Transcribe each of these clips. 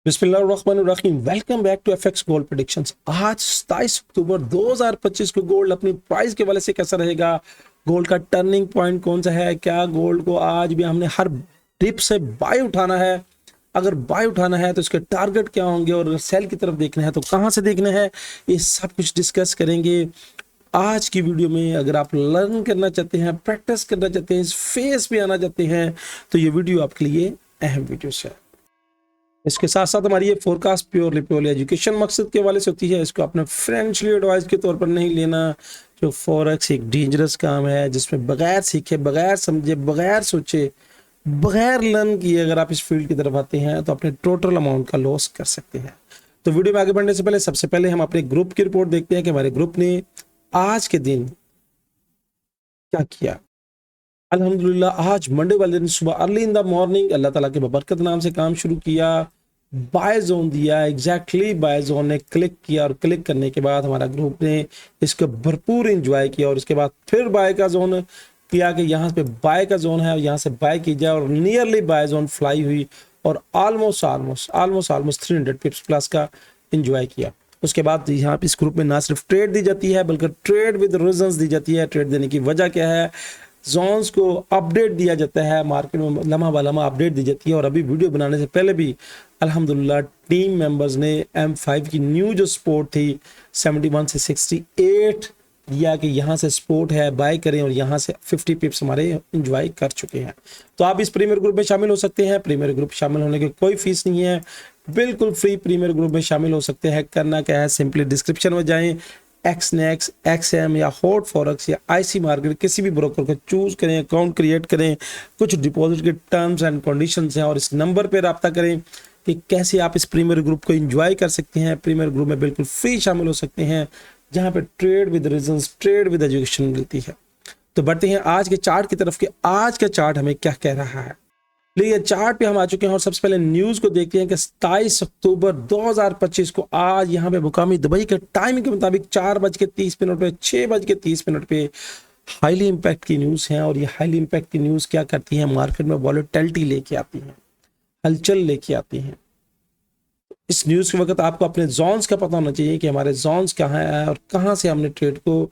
बिस्मिल्लाहिर्रहमानिर्रहीम। Welcome back to FX gold predictions. आज 27 अक्टूबर 2025 को गोल्ड अपनी प्राइस के वाले से कैसा रहेगा, गोल्ड का टर्निंग पॉइंट कौन सा है, क्या गोल्ड को आज भी हमने हर डिप से बाय उठाना है, अगर बाय उठाना है तो इसके टारगेट क्या होंगे, और अगर सेल की तरफ देखना है तो कहां से देखना है, ये सब कुछ डिस्कस करेंगे आज की वीडियो में। अगर आप लर्न करना चाहते हैं, प्रैक्टिस करना चाहते हैं, इस फेस पे आना चाहते हैं तो ये वीडियो आपके लिए अहम वीडियो है। इसके साथ साथ हमारी ये फोरकास्ट प्योरली एजुकेशन मकसद के वाले से होती है। इसको अपने फाइनेंशियल एडवाइस के तौर पर नहीं लेना। जो फॉरेक्स एक डेंजरस काम है जिसमें बगैर सीखे, बगैर समझे, बगैर सोचे, बगैर लर्न किए अगर आप इस फील्ड की तरफ आते हैं तो अपने टोटल अमाउंट का लॉस कर सकते हैं। तो वीडियो में आगे बढ़ने से पहले सबसे पहले हम अपने ग्रुप की रिपोर्ट देखते हैं कि हमारे ग्रुप ने आज के दिन क्या किया। अल्हम्दुलिल्लाह आज मंडे वाले दिन सुबह अर्ली इन द मॉर्निंग अल्लाह ताला के बबरकत नाम से काम शुरू किया, बाय जोन दिया, एग्जैक्टली बाय जोन ने क्लिक किया और क्लिक करने के बाद हमारा ग्रुप ने इसको भरपूर एंजॉय किया और उसके बाद फिर बाय का जोन किया कि यहाँ पे बाय का जोन है और यहाँ से बाय की जाए, और नियरली बाय जोन फ्लाई हुई और ऑलमोस्ट 300 पिप्स प्लस का एंजॉय किया। उसके बाद यहाँ पे इस ग्रुप में ना सिर्फ ट्रेड दी जाती है बल्कि ट्रेड विद रीजंस दी जाती है। ट्रेड देने की वजह क्या है, जोन्स को अपडेट दिया जाता है, मार्केट में लम्हा ब लम्हा अपडेट दी जाती है। और अभी वीडियो बनाने से पहले भी अल्हम्दुलिल्लाह टीम मेंबर्स ने M5 की न्यू जो सपोर्ट थी 71 से 68 दिया कि यहाँ से सपोर्ट है, बाय करें, और यहाँ से 50 पिप्स हमारे एंजॉय कर चुके हैं। तो आप इस प्रीमियर ग्रुप में शामिल हो सकते हैं। प्रीमियर ग्रुप शामिल होने की कोई फीस नहीं है, बिल्कुल फ्री प्रीमियर ग्रुप में शामिल हो सकते हैं। करना क्या है, सिंपली डिस्क्रिप्शन में जाएं, एक्सनेक्स, एक्सएम या हॉट फॉरेक्स या आईसी मार्केट किसी भी ब्रोकर को चूज करें, अकाउंट क्रिएट करें, कुछ डिपॉजिट के टर्म्स एंड कंडीशंस हैं और इस नंबर पर रब्ता करें कि कैसे आप इस प्रीमियर ग्रुप को एंजॉय कर सकते हैं। प्रीमियर ग्रुप में बिल्कुल फ्री शामिल हो सकते हैं जहां पे trade with reasons, trade with education मिलती है। तो बढ़ते हैं आज के चार्ट की तरफ कि आज का चार्ट हमें क्या कह रहा है। ये चार्ट पे हम आ चुके हैं और सबसे पहले न्यूज को देखते हैं कि 27 अक्टूबर 2025 को आज यहाँ पे मुकामी दुबई के टाइम के मुताबिक 4:30 पे 6:30 पे हाईली इंपैक्ट की न्यूज है। और ये हाईली इंपैक्ट की न्यूज क्या करती है, मार्केट में वॉलेटिलिटी लेके आती है, हलचल लेके आती है। इस न्यूज के वक्त आपको अपने जोन्स का पता होना चाहिए कि हमारे जोन्स कहाँ है और कहाँ से हमने ट्रेड को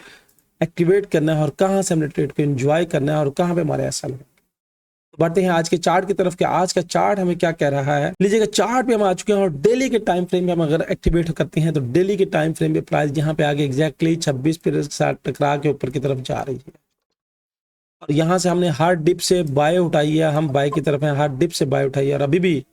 एक्टिवेट करना है और कहाँ से हमने ट्रेड को एंजॉय करना है और कहाँ पे हमारे एसएल है। बढ़ते हैं आज के चार्ट की तरफ कि आज का चार्ट हमें क्या कह रहा है। लीजिएगा चार्ट पे हम आ चुके हैं और डेली के टाइम फ्रेम में हम अगर एक्टिवेट करते हैं तो डेली के टाइम फ्रेम पे प्राइस यहाँ पे आगे एग्जैक्टली 26 पीरियड के साथ टकरा के ऊपर की तरफ जा रही है। और यहाँ से हमने हार्ड डिप से बाय उठाई है, हम बाय की तरफ हैं, हार्ड डिप से बाय उठाई है। और अभी भी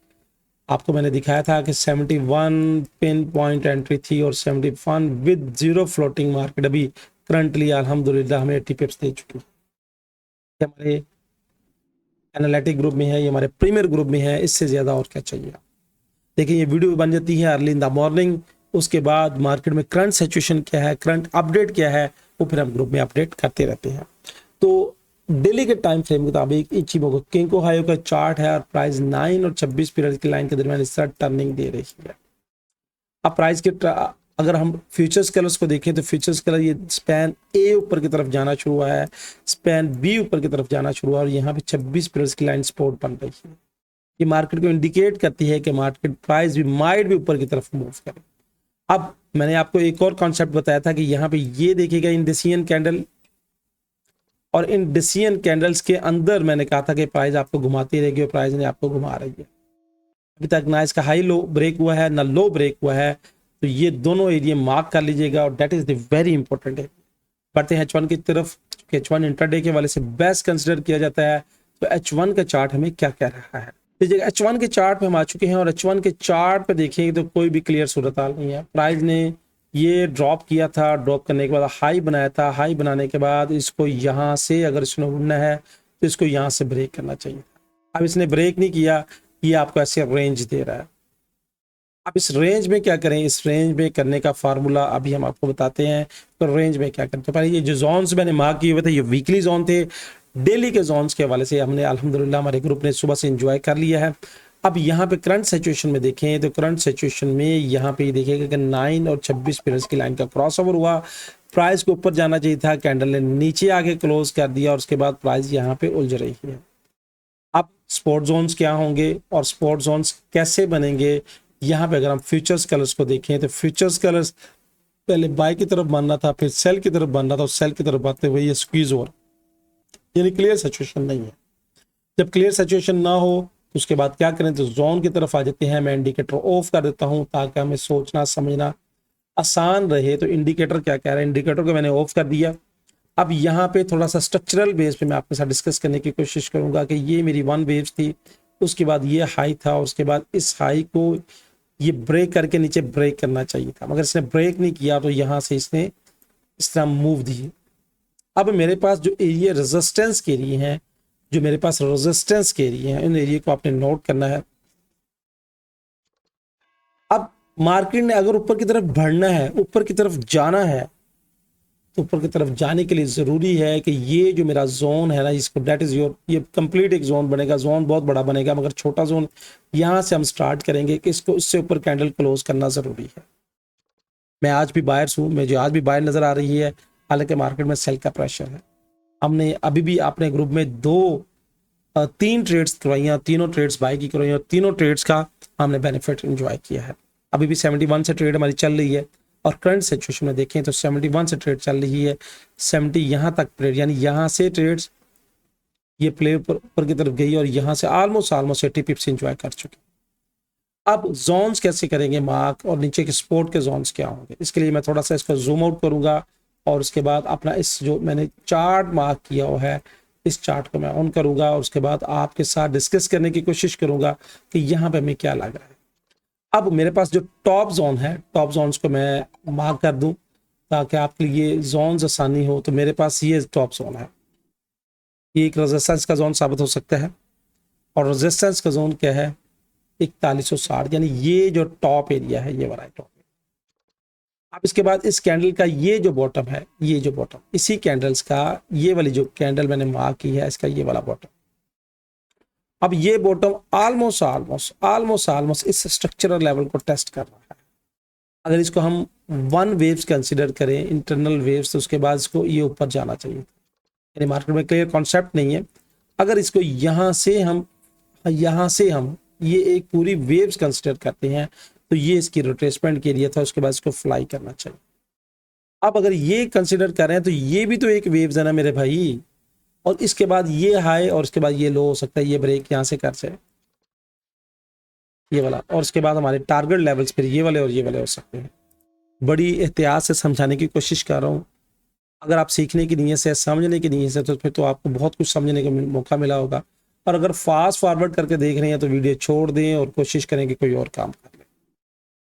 आपको मैंने दिखाया था कि 71 पिन पॉइंट एंट्री थी और 71 विद जीरो फ्लोटिंग मार्केट अभी करंटली अल्हम्दुलिल्लाह हमें 80 पिप्स दे चुकी है। हमारे एनालिटिक ग्रुप में है, ये हमारे प्रीमियर ग्रुप में है, इससे ज्यादा और क्या चाहिए। देखिए ये वीडियो बन जाती है अर्ली इन द मॉर्निंग, उसके बाद मार्केट में करंट सिचुएशन क्या है, करंट अपडेट क्या है, वो फिर हम ग्रुप में अपडेट करते रहते हैं। तो डेली के टाइम फ्रेम के मुताबिक इचिमोको किंको हायो का चार्ट है और प्राइस 9 और 26 पीरियड की लाइन के दरमियान इस तरह टर्निंग दे रही है। अब प्राइस के अगर हम फ्यूचर्स कलर्स को देखें तो फ्यूचर्स कलर ये स्पैन ए ऊपर की तरफ जाना शुरू हुआ है, स्पैन बी ऊपर की तरफ जाना शुरू हुआ और यहाँ पे 26 पीरियड्स की लाइन सपोर्ट बन रही है। ये मार्केट को इंडिकेट करती है कि मार्केट प्राइस भी माइट भी ऊपर की तरफ मूव करे। अब मैंने आपको एक और कॉन्सेप्ट बताया था कि यहाँ पे ये देखिएगा इंडिसियन कैंडल, और इन डिसियन कैंडल्स के अंदर मैंने कहा था कि प्राइस आपको घुमाती रहेगी और प्राइस ने आपको घुमा रही है। अभी तक ना इसका हाई लो ब्रेक हुआ है ना लो ब्रेक हुआ है, तो ये दोनों एरिया मार्क कर लीजिएगा और that is the very important है। बढ़ते हैं H1 की तरफ। H1 इंट्राडे के वाले से बेस्ट कंसिडर किया जाता है, तो H1 का चार्ट हमें क्या कह रहा है। देखिए H1 के चार्ट पे हम आ चुके हैं और H1 के चार्ट पे देखिए तो कोई भी क्लियर सूरत हाल नहीं है। प्राइस ने ये ड्रॉप किया था, ड्रॉप करने के बाद हाई बनाया था, हाई बनाने के बाद इसको यहाँ से अगर इसने उड़ना है तो इसको यहाँ से ब्रेक करना चाहिए। अब इसने ब्रेक नहीं किया, ये आपको ऐसे रेंज दे रहा है। अब इस रेंज में क्या करें, इस रेंज में करने का फार्मूला अभी हम आपको बताते हैं। तो रेंज में क्या करते हैं, ये जो जोन्स मैंने मार्क किए हुए थे ये वीकली जोन थे। डेली के जोन्स के हवाले से हमने अल्हम्दुलिल्लाह हमारे ग्रुप ने सुबह से एंजॉय कर लिया है। अब यहाँ पे करंट सिचुएशन में देखें तो करंट सिचुएशन में यहाँ पे देखिएगा कि 9 और 26 पीरियड्स की लाइन का क्रॉसओवर हुआ। प्राइस को ऊपर जाना चाहिए था, कैंडल ने नीचे आके क्लोज कर दिया और उसके बाद प्राइस यहाँ पे उलझ रही है। अब स्पॉट जोन्स क्या होंगे और स्पॉट जोन्स कैसे बनेंगे, यहाँ पे अगर हम फ्यूचर्स कलर्स को देखें तो फ्यूचर्स कलर्स पहले बाय की तरफ बनना था, फिर सेल की तरफ बनना था, और सेल की तरफ बनते हुए ये स्क्वीज हो रहा, यानी क्लियर सिचुएशन नहीं है। जब क्लियर सिचुएशन ना हो तो उसके बाद क्या करें, तो जोन की तरफ आ जाते हैं। मैं इंडिकेटर ऑफ कर देता हूं ताकि हमें सोचना समझना आसान रहे। तो इंडिकेटर क्या कह रहा है, इंडिकेटर को मैंने ऑफ कर दिया। अब यहाँ पे थोड़ा सा स्ट्रक्चरल बेस पे मैं आपके साथ डिस्कस करने की कोशिश करूंगा कि ये मेरी वन वेव्स थी, उसके बाद ये हाई था, उसके बाद इस हाई को ये ब्रेक करके नीचे ब्रेक करना चाहिए था, मगर इसने ब्रेक नहीं किया, तो यहाँ से इसने इस तरह मूव दी। अब मेरे पास जो एरिया रेजिस्टेंस के एरिया हैं, जो मेरे पास रेजिस्टेंस के एरिया हैं, इन एरिया को आपने नोट करना है। अब मार्केट ने अगर ऊपर की तरफ बढ़ना है, ऊपर की तरफ जाना है, तो ऊपर की तरफ जाने के लिए ज़रूरी है कि ये जो मेरा जोन है ना, इसको डेट इज़ योर, ये कंप्लीट एक जोन बनेगा। जोन बहुत बड़ा बनेगा मगर छोटा जोन यहाँ से हम स्टार्ट करेंगे कि इसको इससे ऊपर कैंडल क्लोज करना ज़रूरी है। मैं आज भी बायर्स हूँ, मुझे आज भी बायर नज़र आ रही है, हालांकि मार्केट में सेल का प्रेशर है। हमने अभी भी अपने ग्रुप में तीन ट्रेड्स करवाई, तीनों ट्रेड्स बाय की करवाई, और तीनों ट्रेड्स का हमने बेनिफिट एंजॉय किया है। अभी भी 71 से ट्रेड हमारी चल रही है, और करंट सिचुएशन में देखें तो 71 से ट्रेड चल रही है। 70 यहाँ तक ट्रेड, यानी यहाँ से ट्रेड्स ये प्ले ऊपर की तरफ गई, और यहाँ से ऑलमोस्ट 80 पिप्स एंजॉय कर चुके। अब जोन्स कैसे करेंगे मार्क, और नीचे के स्पोर्ट के जोन्स क्या होंगे, इसके लिए मैं थोड़ा सा इसको जूम आउट करूंगा, और उसके बाद अपना इस जो मैंने चार्ट मार्क किया हुआ है, इस चार्ट को मैं ऑन करूंगा, और उसके बाद आपके साथ डिस्कस करने की कोशिश करूंगा कि यहाँ पे हमें क्या लग रहा है। अब मेरे पास जो टॉप जोन है, टॉप जोन्स को मैं मार्क कर दूं ताकि आपके लिए जोन्स आसानी हो। तो मेरे पास ये टॉप जोन है, ये एक रेजिस्टेंस का जोन साबित हो सकता है, और रेजिस्टेंस का जोन क्या है, 4160, यानी ये जो टॉप एरिया है, ये वाला टॉप। अब इसके बाद इस कैंडल का ये जो बॉटम है, ये जो बॉटम, इसी कैंडल्स का ये वाली जो कैंडल मैंने मार्क की है, इसका ये वाला बॉटम। अब ये बॉटम ऑलमोस्ट इस स्ट्रक्चरल लेवल को टेस्ट कर रहा है। अगर इसको हम वन वेव्स कंसीडर करें, इंटरनल वेव्स, तो उसके बाद इसको ये ऊपर जाना चाहिए, यानी मार्केट में क्लियर कॉन्सेप्ट नहीं है। अगर इसको यहाँ से हम ये एक पूरी वेव्स कंसीडर करते हैं, तो ये इसकी रिट्रेसमेंट के लिए था, उसके बाद इसको फ्लाई करना चाहिए। अब अगर ये कंसीडर कर रहे हैं तो ये भी तो एक वेव्स है ना मेरे भाई, और इसके बाद ये हाई, और इसके बाद ये लो हो सकता है, ये ब्रेक यहाँ से कर जाए, ये वाला, और उसके बाद हमारे टारगेट लेवल्स फिर ये वाले और ये वाले हो सकते हैं। बड़ी एहतियात से समझाने की कोशिश कर रहा हूँ। अगर आप सीखने की नीयत से, समझने की नीयत से, तो फिर तो आपको बहुत कुछ समझने का मौका मिला होगा। और अगर फास्ट फॉरवर्ड करके देख रहे हैं तो वीडियो छोड़ दें और कोशिश करें कि कोई और काम कर लें।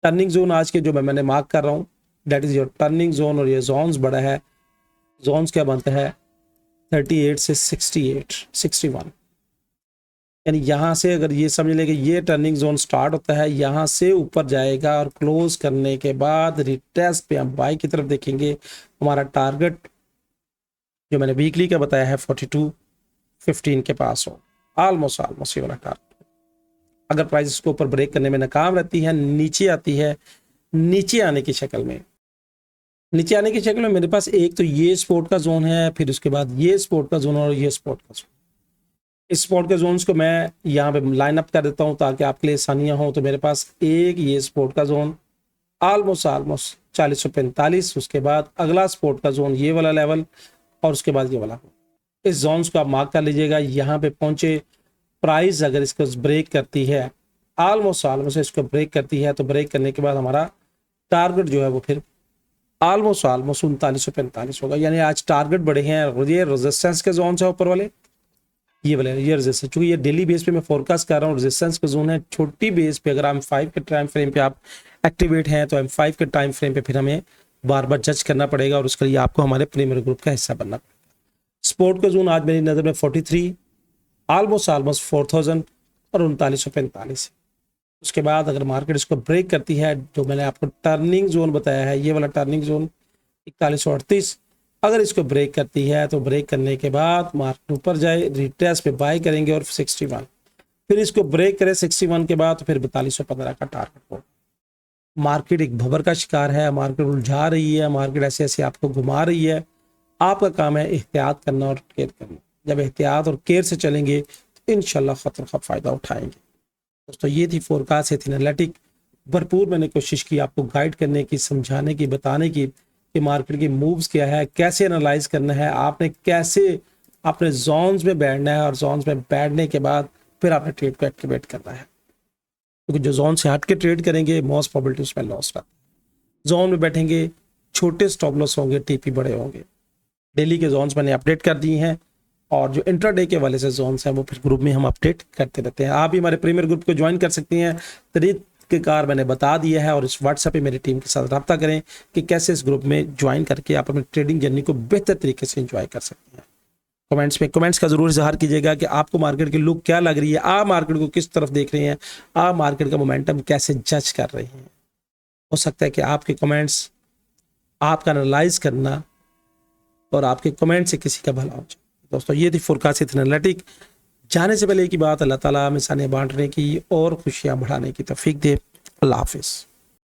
टर्निंग जोन आज के जो मैंने मार्क कर रहा हूँ, that is your turning zone, और ये जोन्स बड़ा है। जोन्स क्या बनता है, 38 से 61, यानी यहाँ से अगर ये समझ लें कि ये टर्निंग जोन स्टार्ट होता है, यहाँ से ऊपर जाएगा, और क्लोज करने के बाद रिटेस्ट पे हम बाई की तरफ देखेंगे। हमारा टारगेट जो मैंने वीकली का बताया है 4215 के पास हो, ऑलमोस्ट ये वाला टारगेट। अगर प्राइस इसको ऊपर ब्रेक करने में नाकाम रहती है, नीचे आती है, नीचे आने की शक्ल में मेरे पास एक तो ये सपोर्ट का जोन है, फिर उसके बाद ये सपोर्ट का जोन, और ये सपोर्ट का जोन। इस सपोर्ट के जोन्स को मैं यहाँ पे लाइन अप कर देता हूँ ताकि आपके लिए आसानियाँ हो। तो मेरे पास एक ये सपोर्ट का जोन ऑलमोस्ट 4045, उसके बाद अगला सपोर्ट का जोन ये वाला लेवल, और उसके बाद ये वाला। इस जोन्स को आप मार्क कर लीजिएगा। यहाँ पे पहुंचे प्राइस अगर इसको ब्रेक करती है, ऑलमोस्ट इसको ब्रेक करती है, तो ब्रेक करने के बाद हमारा टारगेट जो है वो फिर ऑलमोस्ट 3945 होगा। यानी आज टारगेट बढ़े हैं। ये रेजिस्टेंस के जोन है ऊपर वाले, ये वाले, ये रेजिस्टेंस, चूंकि ये डेली बेस पे मैं फोरकास्ट कर रहा हूँ, रेजिस्टेंस का जोन है। छोटी बेस पे अगर M5 के टाइम फ्रेम पे आप एक्टिवेट हैं, तो M5 के टाइम फ्रेम पे फिर हमें बार बार जज करना पड़ेगा, और उसके लिए आपको हमारे प्रीमियर ग्रुप का हिस्सा बनना पड़ेगा। स्पोर्ट का जोन आज मेरी नज़र में 43, ऑलमोस्ट 4000 और 3945। उसके बाद अगर मार्केट इसको ब्रेक करती है, जो मैंने आपको टर्निंग जोन बताया है, ये वाला टर्निंग जोन 4138, अगर इसको ब्रेक करती है, तो ब्रेक करने के बाद मार्केट ऊपर जाए, रिट्रेस पे बाय करेंगे, और 61, फिर इसको ब्रेक करे 61 के बाद, तो फिर 4215 का टारगेट हो। मार्केट एक भंवर का शिकार है, मार्केट उलझा रही है, मार्केट ऐसे ऐसे आपको घुमा रही है। आपका काम है एहतियात करना और केयर करना। जब एहतियात और केयर से चलेंगे तो इंशाल्लाह खतर का फ़ायदा उठाएंगे। दोस्तों ये थी फोरकास्ट, ये थी एनालिटिक। भरपूर मैंने कोशिश की आपको गाइड करने की, समझाने की, बताने की कि मार्केट की मूव्स क्या है, कैसे एनालाइज करना है, आपने कैसे अपने जोन्स में बैठना है और जोन्स में बैठने के बाद फिर आपने ट्रेड को एक्टिवेट करना है। क्योंकि जो जोन से हट के ट्रेड करेंगे मोस्ट प्रोबेबिलिटी उसमें लॉस रहता है। जोन में बैठेंगे छोटे स्टॉप लॉस होंगे, टीपी बड़े होंगे। डेली के जोन्स मैंने अपडेट कर दिए हैं और जो इंट्राडे के वाले से जोन्स हैं वो फिर ग्रुप में हम अपडेट करते रहते हैं। आप भी हमारे प्रीमियर ग्रुप को ज्वाइन कर सकती हैं। तरीक़ेकार मैंने बता दिया है और इस व्हाट्सएप पे मेरी टीम के साथ रब्ता करें कि कैसे इस ग्रुप में ज्वाइन करके आप अपनी ट्रेडिंग जर्नी को बेहतर तरीके से एंजॉय कर सकते हैं। कमेंट्स का जरूर इजहार कीजिएगा कि आपको मार्केट की लुक क्या लग रही है, आप मार्केट को किस तरफ देख रहे हैं, आप मार्केट का मोमेंटम कैसे जज कर रहे हैं। हो सकता है कि आपके कमेंट्स, आपका एनालाइज करना और आपके कमेंट से किसी का भला हो जाए। दोस्तों ये थी फोरकास्ट एनालिटिक। जाने से पहले एक ही बात, अल्लाह ताला हमें सानिया बांटने की और खुशियां बढ़ाने की तौफीक दे। अल्लाह हाफिज़।